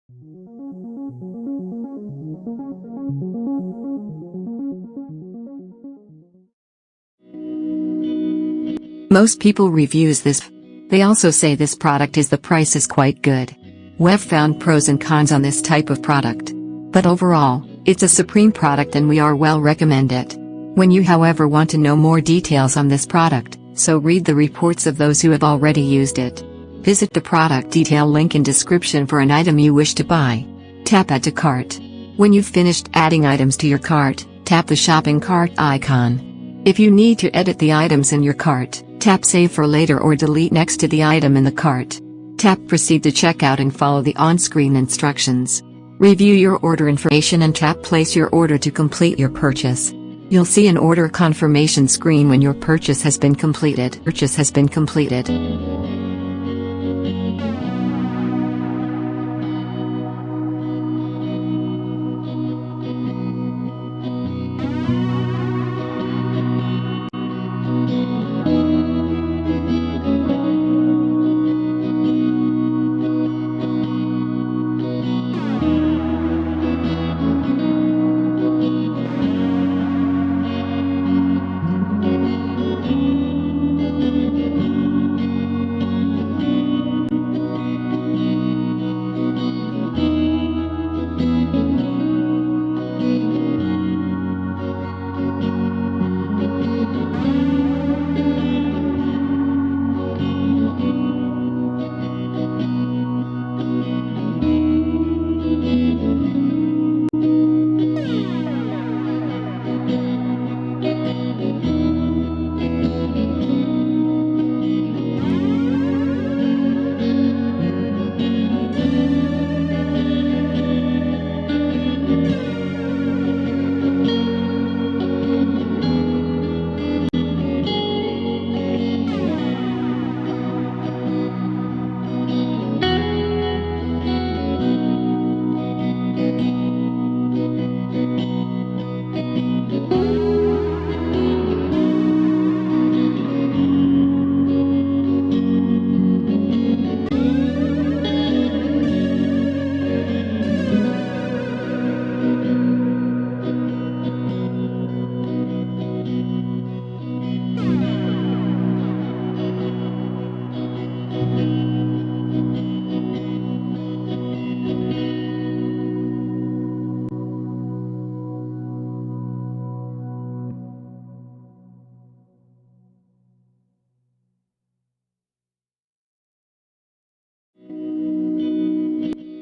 Most people reviews this. They also say this product is the price is quite good. We've found pros and cons on this type of product. But overall, it's a supreme product and we are well recommend it. When you however want to know more details on this product, so read the reports of those who have already used it. Visit the product detail link in description for an item you wish to buy. Tap Add to Cart. When you've finished adding items to your cart, tap the shopping cart icon. If you need to edit the items in your cart, tap Save for later or delete next to the item in the cart. Tap Proceed to checkout and follow the on-screen instructions. Review your order information and tap Place your order to complete your purchase. You'll see an order confirmation screen when your purchase has been completed.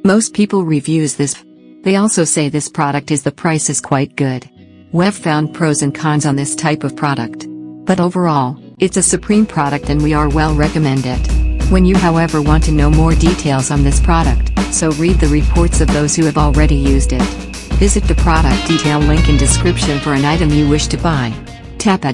Most people reviews this. They also say this product is the price is quite good. We've found pros and cons on this type of product. But overall, it's a supreme product and we are well recommend it. When you however want to know more details on this product, so read the reports of those who have already used it. Visit the product detail link in description for an item you wish to buy. Tap Add